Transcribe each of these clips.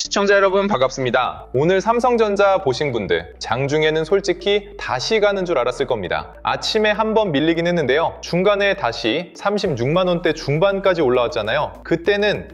시청자 여러분 반갑습니다. 오늘 삼성전자 보신 분들 장중에는 솔직히 다시 가는 줄 알았을 겁니다. 아침에 한번 밀리긴 했는데요. 중간에 다시 36만 원대 중반까지 올라왔잖아요. 그때는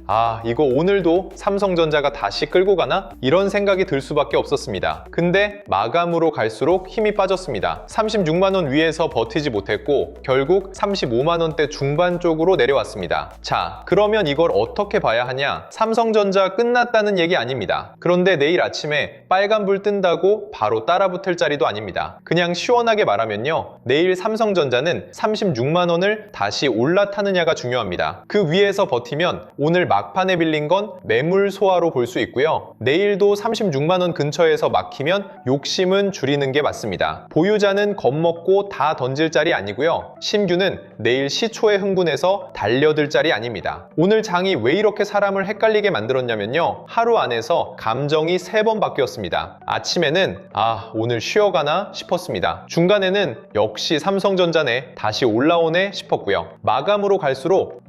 이거 오늘도 삼성전자가 다시 끌고 가나? 이런 생각이 들 수밖에 없었습니다. 근데 마감으로 갈수록 힘이 빠졌습니다. 36만 원 위에서 버티지 못했고 결국 35만 원대 중반 쪽으로 내려왔습니다. 자, 그러면 이걸 어떻게 봐야 하냐? 삼성전자 끝났다는 얘기 아닙니다. 그런데 내일 아침에 빨간불 뜬다고 바로 따라붙을 자리도 아닙니다. 그냥 시원하게 말하면요, 내일 삼성전자는 36만 원을 다시 올라타느냐가 중요합니다. 그 위에서 버티면 오늘 막판에 빌린 건 매물 소화로 볼 수 있고요. 내일도 36만 원 근처에서 막히면 욕심은 줄이는 게 맞습니다. 보유자는 겁먹고 다 던질 자리 아니고요. 신규는 내일 시초에 흥분해서 달려들 자리 아닙니다. 오늘 장이 왜 이렇게 사람을 헷갈리게 만들었냐면요, 하루 안에서 감정이 3번 바뀌었습니다. 아침에는 오늘 쉬어가나 싶었습니다. 중간에는 역시 삼성전자네, 다시 올라오네 싶었고요. 마감으로 갈수록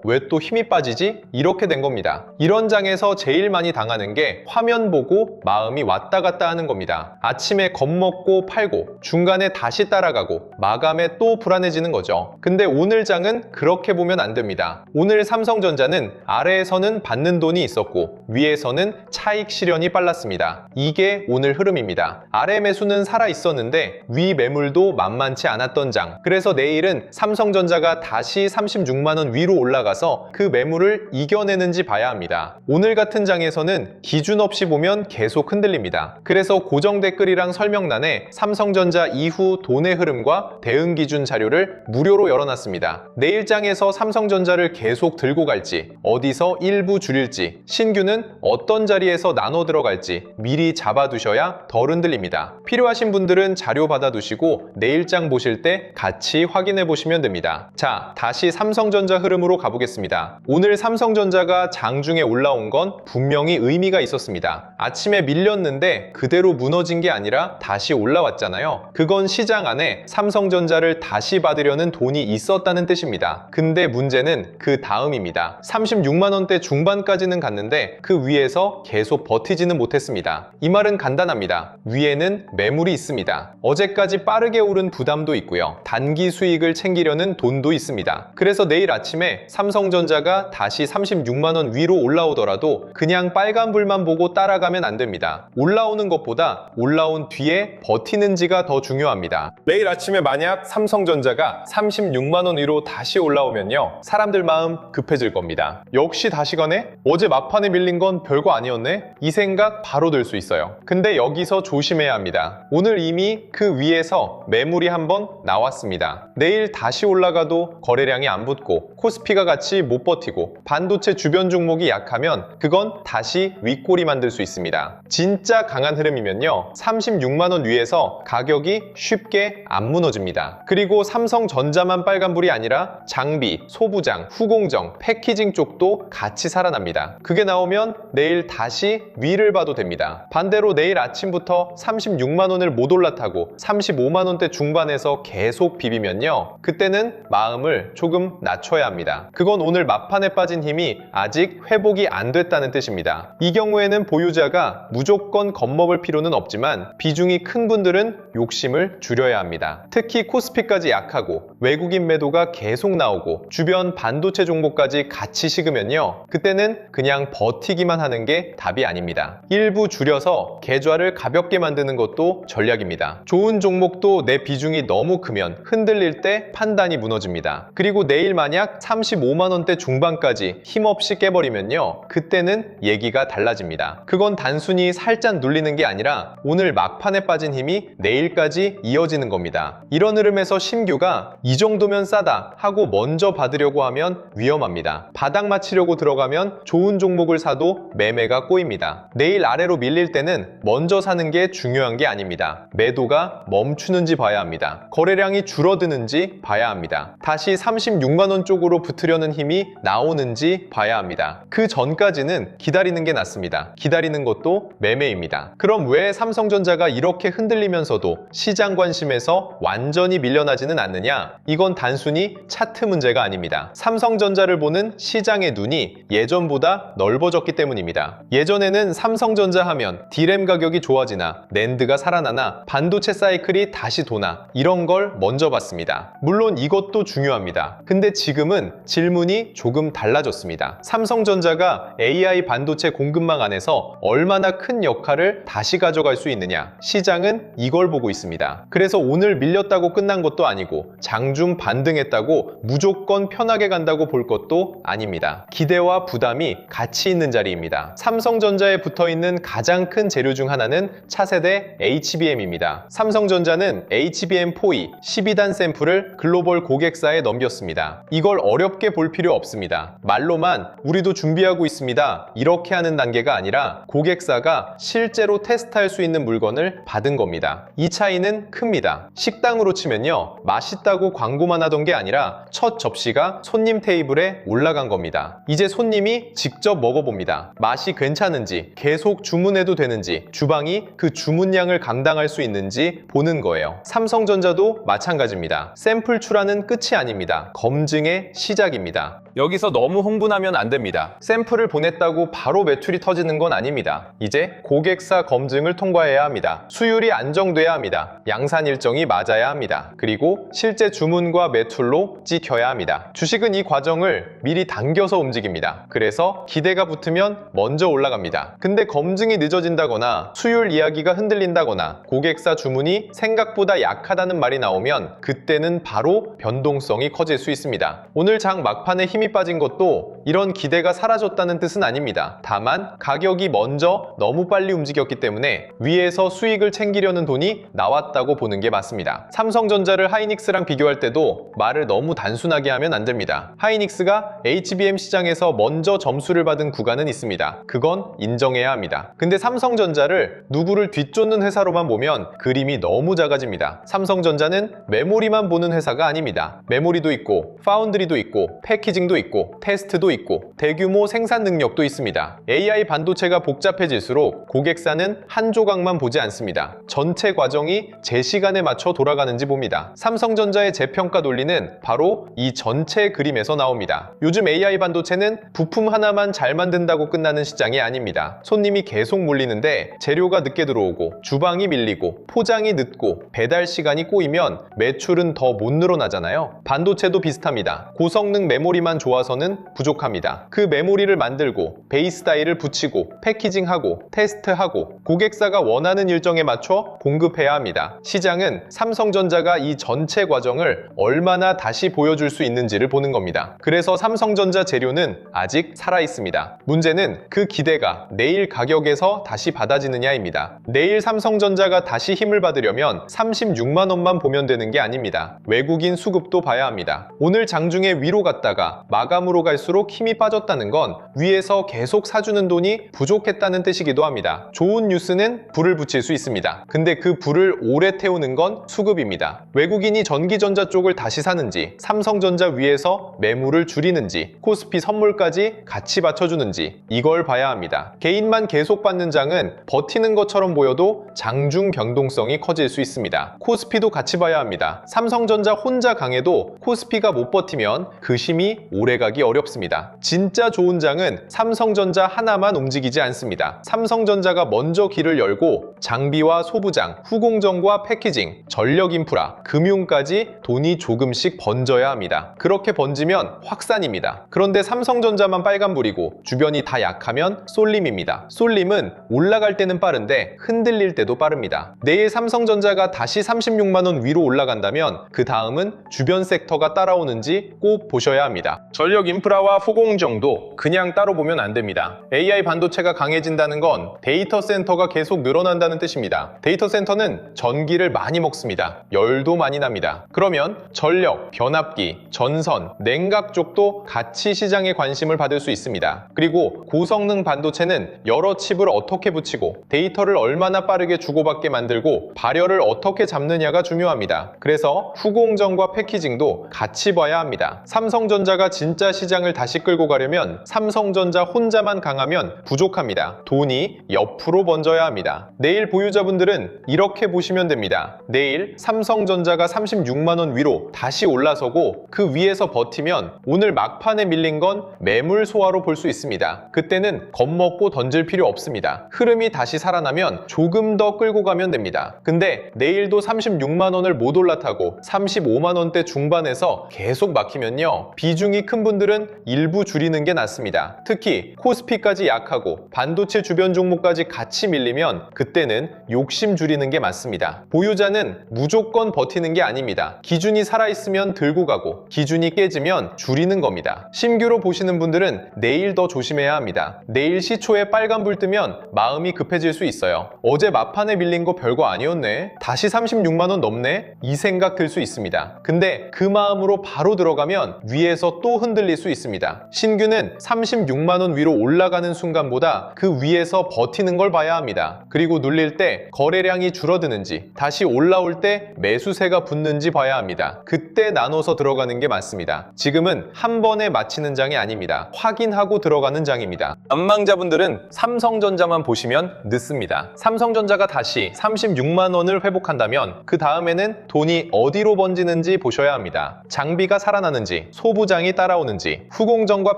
왜 또 힘이 빠지지? 이렇게 된 겁니다. 이런 장에서 제일 많이 당하는 게 화면 보고 마음이 왔다 갔다 하는 겁니다. 아침에 겁먹고 팔고 중간에 다시 따라가고 마감에 또 불안해지는 거죠. 근데 오늘 장은 그렇게 보면 안 됩니다. 오늘 삼성전자는 아래에서는 받는 돈이 있었고 위에서는 차익 실현이 빨랐습니다. 이게 오늘 흐름입니다. 아래 매수는 살아 있었는데 위 매물도 만만치 않았던 장. 그래서 내일은 삼성전자가 다시 36만 원 위로 올라가서 그 매물을 이겨내는지 봐야 합니다. 오늘 같은 장에서는 기준 없이 보면 계속 흔들립니다. 그래서 고정 댓글이랑 설명란에 삼성전자 이후 돈의 흐름과 대응 기준 자료를 무료로 열어놨습니다. 내일 장에서 삼성전자를 계속 들고 갈지, 어디서 일부 줄일지, 신규는 어떤 자리에서 나눠 들어갈지 미리 잡아두셔야 덜 흔들립니다. 필요하신 분들은 자료 받아두시고 내일장 보실 때 같이 확인해 보시면 됩니다. 자, 다시 삼성전자 흐름으로 가보겠습니다. 오늘 삼성전자가 장중에 올라온 건 분명히 의미가 있었습니다. 아침에 밀렸는데 그대로 무너진 게 아니라 다시 올라왔잖아요. 그건 시장 안에 삼성전자를 다시 받으려는 돈이 있었다는 뜻입니다. 근데 문제는 그 다음입니다. 36만 원대 중반까지는 갔는데 그 위에서 계속 버티지는 못했습니다. 이 말은 간단합니다. 위에는 매물이 있습니다. 어제까지 빠르게 오른 부담도 있고요. 단기 수익을 챙기려는 돈도 있습니다. 그래서 내일 아침에 삼성전자가 다시 36만 원 위로 올라오더라도 그냥 빨간불만 보고 따라가면 안 됩니다. 올라오는 것보다 올라온 뒤에 버티는지가 더 중요합니다. 내일 아침에 만약 삼성전자가 36만 원 위로 다시 올라오면요, 사람들 마음 급해질 겁니다. 역시 다시 가네? 어제 막판에 밀린 건 별거 아니었네? 이 생각 바로 들 수 있어요. 근데 여기서 조심해야 합니다. 오늘 이미 그 위에서 매물이 한번 나왔습니다. 내일 다시 올라가도 거래량이 안 붙고 코스피가 같이 못 버티고 반도체 주변 종목이 약하면 그건 다시 윗골이 만들 수 있습니다. 진짜 강한 흐름이면요, 36만 원 위에서 가격이 쉽게 안 무너집니다. 그리고 삼성전자만 빨간불이 아니라 장비, 소부장, 후공정, 패키징 쪽도 같이 살아납니다. 그게 나오면 내일 다시 위를 봐도 됩니다. 반대로 내일 아침부터 36만 원을 못 올라타고 35만 원대 중반에서 계속 비비면요, 그때는 마음을 조금 낮춰야 합니다. 그건 오늘 막판에 빠진 힘이 아직 회복이 안 됐다는 뜻입니다. 이 경우에는 보유자가 무조건 겁먹을 필요는 없지만 비중이 큰 분들은 욕심을 줄여야 합니다. 특히 코스피까지 약하고 외국인 매도가 계속 나오고 주변 반도체 종목까지 같이 식으면요, 그때는 그냥 버티기만 하는 게 답이 아닙니다. 일부 줄여서 계좌를 가볍게 만드는 것도 전략입니다. 좋은 종목도 내 비중이 너무 크면 흔들릴 때 판단이 무너집니다. 그리고 내일 만약 35만 원대 중반까지 힘없이 깨버리면요, 그때는 얘기가 달라집니다. 그건 단순히 살짝 눌리는 게 아니라 오늘 막판에 빠진 힘이 내일까지 이어지는 겁니다. 이런 흐름에서 신규가 이 정도면 싸다 하고 먼저 받으려고 하면 위험합니다. 바닥 맞추려고 들어가면 좋은 종목을 사도 매매가 꼬입니다. 내일 아래로 밀릴 때는 먼저 사는 게 중요한 게 아닙니다. 매도가 멈추는지 봐야 합니다. 거래량이 줄어드는지 봐야 합니다. 다시 36만 원 쪽으로 붙으려는 힘이 나오는지 봐야 합니다. 그 전까지는 기다리는 게 낫습니다. 기다리는 것도 매매입니다. 그럼 왜 삼성전자가 이렇게 흔들리면서도 시장 관심에서 완전히 밀려나지는 않느냐? 이건 단순히 차트 문제가 아닙니다. 삼성전자를 보는 시장의 눈이 예전보다 넓어졌기 때문입니다. 있습니다. 예전에는 삼성전자 하면 D램 가격이 좋아지나 낸드가 살아나나 반도체 사이클이 다시 도나 이런 걸 먼저 봤습니다. 물론 이것도 중요합니다. 근데 지금은 질문이 조금 달라졌습니다. 삼성전자가 AI 반도체 공급망 안에서 얼마나 큰 역할을 다시 가져갈 수 있느냐, 시장은 이걸 보고 있습니다. 그래서 오늘 밀렸다고 끝난 것도 아니고 장중 반등했다고 무조건 편하게 간다고 볼 것도 아닙니다. 기대와 부담이 같이 있는 자리입니다. 삼성전자에 붙어있는 가장 큰 재료 중 하나는 차세대 HBM입니다. 삼성전자는 HBM4E 12단 샘플을 글로벌 고객사에 넘겼습니다. 이걸 어렵게 볼 필요 없습니다. 말로만 우리도 준비하고 있습니다, 이렇게 하는 단계가 아니라 고객사가 실제로 테스트할 수 있는 물건을 받은 겁니다. 이 차이는 큽니다. 식당으로 치면요, 맛있다고 광고만 하던 게 아니라 첫 접시가 손님 테이블에 올라간 겁니다. 이제 손님이 직접 먹어봅니다. 맛이 괜찮은지, 계속 주문해도 되는지, 주방이 그 주문량을 감당할 수 있는지 보는 거예요. 삼성전자도 마찬가지입니다. 샘플 출하는 끝이 아닙니다. 검증의 시작입니다. 여기서 너무 흥분하면 안 됩니다. 샘플을 보냈다고 바로 매출이 터지는 건 아닙니다. 이제 고객사 검증을 통과해야 합니다. 수율이 안정돼야 합니다. 양산 일정이 맞아야 합니다. 그리고 실제 주문과 매출로 찍혀야 합니다. 주식은 이 과정을 미리 당겨서 움직입니다. 그래서 기대가 붙으면 먼저 올라갑니다. 근데 검증이 늦어진다거나 수율 이야기가 흔들린다거나 고객사 주문이 생각보다 약하다는 말이 나오면 그때는 바로 변동성이 커질 수 있습니다. 오늘 장 막판에 힘이 빠진 것도 이런 기대가 사라졌다는 뜻은 아닙니다. 다만 가격이 먼저 너무 빨리 움직였기 때문에 위에서 수익을 챙기려는 돈이 나왔다고 보는 게 맞습니다. 삼성전자를 하이닉스랑 비교할 때도 말을 너무 단순하게 하면 안 됩니다. 하이닉스가 HBM 시장에서 먼저 점수를 받은 구간은 있습니다. 그건 인정해야 합니다. 근데 삼성전자를 누구를 뒤쫓는 회사로만 보면 그림이 너무 작아집니다. 삼성전자는 메모리만 보는 회사가 아닙니다. 메모리도 있고 파운드리도 있고 패키징도 있고 테스트도 있고 대규모 생산 능력도 있습니다. AI 반도체가 복잡해질수록 고객사는 한 조각만 보지 않습니다. 전체 과정이 제 시간에 맞춰 돌아가는지 봅니다. 삼성전자의 재평가 논리는 바로 이 전체 그림에서 나옵니다. 요즘 AI 반도체는 부품 하나만 잘 만든다고 끝나는 시장이 아닙니다. 손님이 계속 몰리는데 재료가 늦게 들어오고 주방이 밀리고 포장이 늦고 배달 시간이 꼬이면 매출은 더 못 늘어나잖아요. 반도체도 비슷합니다. 고성능 메모리만 좋아서는 부족합니다. 그 메모리를 만들고 베이스 다이를 붙이고 패키징하고 테스트하고 고객사가 원하는 일정에 맞춰 공급해야 합니다. 시장은 삼성전자가 이 전체 과정을 얼마나 다시 보여줄 수 있는지를 보는 겁니다. 그래서 삼성전자 재료는 아직 살아있습니다. 문제는 그 기대가 내일 가격에서 다시 받아지느냐입니다. 내일 삼성전자가 다시 힘을 받으려면 36만 원만 보면 되는 게 아닙니다. 외국인 수급도 봐야 합니다. 오늘 장중에 위로 갔다가 마감으로 갈수록 힘이 빠졌다는 건 위에서 계속 사주는 돈이 부족했다는 뜻이기도 합니다. 좋은 뉴스는 불을 붙일 수 있습니다. 근데 그 불을 오래 태우는 건 수급입니다. 외국인이 전기전자 쪽을 다시 사는지, 삼성전자 위에서 매물을 줄이는지, 코스피 선물까지 같이 받쳐주는지 이걸 봐야 합니다. 개인만 계속 받는 장은 버티는 것처럼 보여도 장중 변동성이 커질 수 있습니다. 코스피도 같이 봐야 합니다. 삼성전자 혼자 강해도 코스피가 못 버티면 그 힘이 오래가기 어렵습니다. 진짜 좋은 장은 삼성전자 하나만 움직이지 않습니다. 삼성전자가 먼저 길을 열고 장비와 소부장, 후공정과 패키징, 전력 인프라, 금융까지 돈이 조금씩 번져야 합니다. 그렇게 번지면 확산입니다. 그런데 삼성전자만 빨간불이고 주변이 다 약하면 쏠림입니다. 쏠림은 올라갈 때는 빠른데 흔들릴 때도 빠릅니다. 내일 삼성전자가 다시 36만 원 위로 올라간다면 그 다음은 주변 섹터가 따라오는지 꼭 보셔야 합니다. 전력 인프라와 후공정도 그냥 따로 보면 안 됩니다. AI 반도체가 강해진다는 건 데이터 센터가 계속 늘어난다는 뜻입니다. 데이터 센터는 전기를 많이 먹습니다. 열도 많이 납니다. 그러면 전력, 변압기, 전선, 냉각 쪽도 같이 시장에 관심을 받을 수 있습니다. 그리고 고성능 반도체는 여러 칩을 어떻게 붙이고 데이터를 얼마나 빠르게 주고받게 만들고 발열을 어떻게 잡느냐가 중요합니다. 그래서 후공정과 패키징도 같이 봐야 합니다. 삼성전자가 진짜 시장을 다시 끌고 가려면 삼성전자 혼자만 강하면 부족합니다. 돈이 옆으로 번져야 합니다. 내일 보유자분들은 이렇게 보시면 됩니다. 내일 삼성전자가 36만 원 위로 다시 올라서고 그 위에서 버티면 오늘 막판에 밀린 건 매물 소화로 볼 수 있습니다. 그때는 때는 겁먹고 던질 필요 없습니다. 흐름이 다시 살아나면 조금 더 끌고 가면 됩니다. 근데 내일도 36만 원을 못 올라타고 35만 원대 중반에서 계속 막히면요, 비중이 큰 분들은 일부 줄이는 게 낫습니다. 특히 코스피까지 약하고 반도체 주변 종목까지 같이 밀리면 그때는 욕심 줄이는 게 맞습니다. 보유자는 무조건 버티는 게 아닙니다. 기준이 살아있으면 들고 가고 기준이 깨지면 줄이는 겁니다. 신규로 보시는 분들은 내일 더 조심해야 합니다. 내일 시초에 빨간불 뜨면 마음이 급해질 수 있어요. 어제 막판에 밀린 거 별거 아니었네, 다시 36만 원 넘네, 이 생각 들 수 있습니다. 근데 그 마음으로 바로 들어가면 위에서 또 흔들릴 수 있습니다. 신규는 36만 원 위로 올라가는 순간보다 그 위에서 버티는 걸 봐야 합니다. 그리고 눌릴 때 거래량이 줄어드는지 다시 올라올 때 매수세가 붙는지 봐야 합니다. 그때 나눠서 들어가는 게 맞습니다. 지금은 한 번에 마치는 장이 아닙니다. 확인하고 들어가는 장입니다. 전망자분들은 삼성전자만 보시면 늦습니다. 삼성전자가 다시 36만 원을 회복한다면 그 다음에는 돈이 어디로 번지는지 보셔야 합니다. 장비가 살아나는지, 소부장이 따라오는지, 후공정과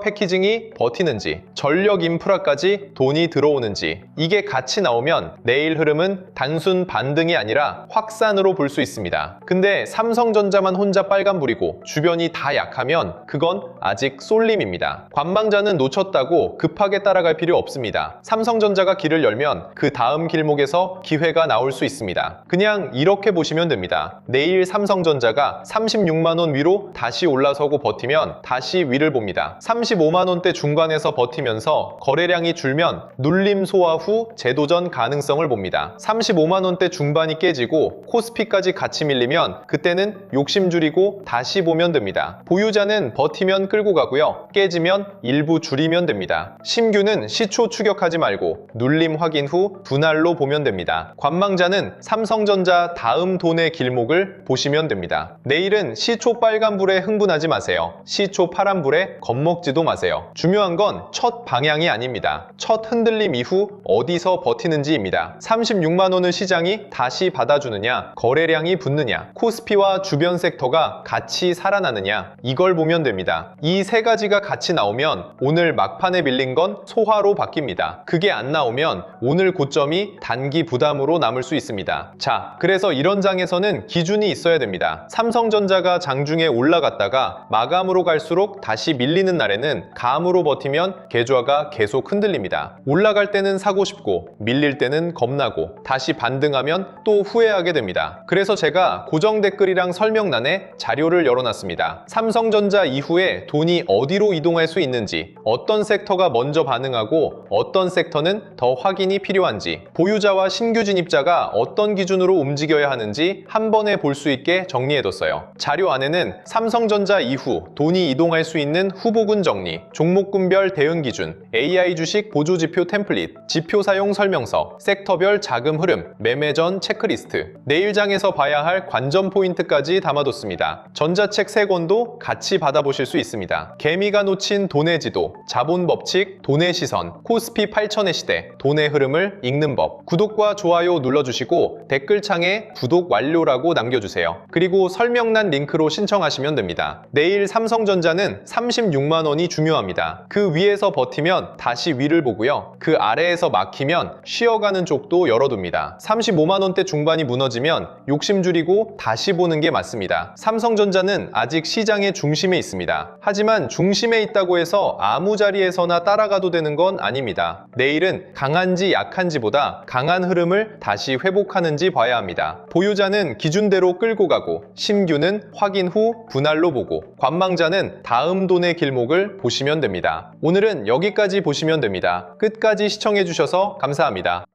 패키징이 버티는지, 전력 인프라까지 돈이 들어오는지, 이게 같이 나오면 내일 흐름은 단순 반등이 아니라 확산으로 볼 수 있습니다. 근데 삼성전자만 혼자 빨간불이고 주변이 다 약하면 그건 아직 쏠림입니다. 관망자는 놓쳤다고 급하게 따라갈 필요 없습니다. 삼성전자가 길을 열면 그 다음 길목에서 기회가 나올 수 있습니다. 그냥 이렇게 보시면 됩니다. 내일 삼성전자가 36만 원 위로 다시 올라서고 버티면 다시 위를 봅니다. 35만 원대 중반에서 버티면서 거래량이 줄면 눌림 소화 후 재도전 가능성을 봅니다. 35만 원대 중반이 깨지고 코스피까지 같이 밀리면 그때는 욕심 줄이고 다시 보면 됩니다. 보유자는 버티면 끌고 가고요, 깨지면 일부 줄이면 됩니다. 신규는 시초 추격하지 말고 눌림 확인 후 분할로 보면 됩니다. 관망자는 삼성전자 다음 돈의 길목을 보시면 됩니다. 내일은 시초 빨간불에 흥분하지 마세요. 시초 파란불에 겁먹지도 마세요. 중요한 건 첫 방향이 아닙니다. 첫 흔들림 이후 어디서 버티는지입니다. 36만 원을 시장이 다시 받아주느냐, 거래량이 붙느냐, 코스피와 주변 섹터가 같이 살아나느냐, 이걸 보면 됩니다. 이 세 가지가 같이 나오면 오늘 막판에 밀린 건 소화로 바뀝니다. 그게 안 나오면 오늘 고점이 단기 부담으로 남을 수 있습니다. 자, 그래서 이런 장에서는 기준이 있어야 됩니다. 삼성전자가 장중에 올라갔다가 마감으로 갈수록 다시 밀리는 날에는 감으로 버티면 계좌가 계속 흔들립니다. 올라갈 때는 사고 싶고 밀릴 때는 겁나고 다시 반등하면 또 후회하게 됩니다. 그래서 제가 고정 댓글이랑 설명란에 자료를 열어놨습니다. 삼성전자 이후에 돈이 어디로 이동할 수 있는지, 어떤 섹터가 먼저 반응하고 어떤 섹터는 더 확인이 필요한지, 보유자와 신규 진입자가 어떤 기준으로 움직여야 하는지 한 번에 볼 수 있게 정리해뒀어요. 자료 안에는 삼성전자 이후 돈이 이동할 수 있는 후보군 정리, 종목군별 대응 기준, AI 주식 보조지표 템플릿, 지표 사용 설명서, 섹터별 자금 흐름, 매매 전 체크리스트, 내일장에서 봐야 할 관전 포인트까지 담아뒀습니다. 전자책 3권도 같이 받아보실 수 있습니다. 개미가 놓친 돈의 지도, 자본 법칙, 돈의 시선, 코스피 8천의 시대, 돈의 흐름을 읽는 법. 구독과 좋아요 눌러주시고 댓글창에 구독 완료라고 남겨주세요. 그리고 설명란 링크로 신청하시면 됩니다. 내일 삼성전자는 36만 원이 중요합니다. 그 위에서 버티면 다시 위를 보고요, 그 아래에서 막히면 쉬어가는 쪽도 열어둡니다. 35만 원대 중반이 무너지면 욕심 줄이고 다시 보는 게 맞습니다. 삼성전자는 아직 시장의 중심에 있습니다. 하지만 중심에 있다고 해서 아무 자리에서나 따라가도 되는 건 아닙니다. 내일은 강한지 약한지보다 강한 흐름을 다시 회복하는지 봐야 합니다. 보유자는 기준대로 끌고 가고 신규는 확인 후 분할로 보고 관망자는 다음 돈의 길목을 보시면 됩니다. 오늘은 여기까지 보시면 됩니다. 끝까지 시청해주셔서 감사합니다.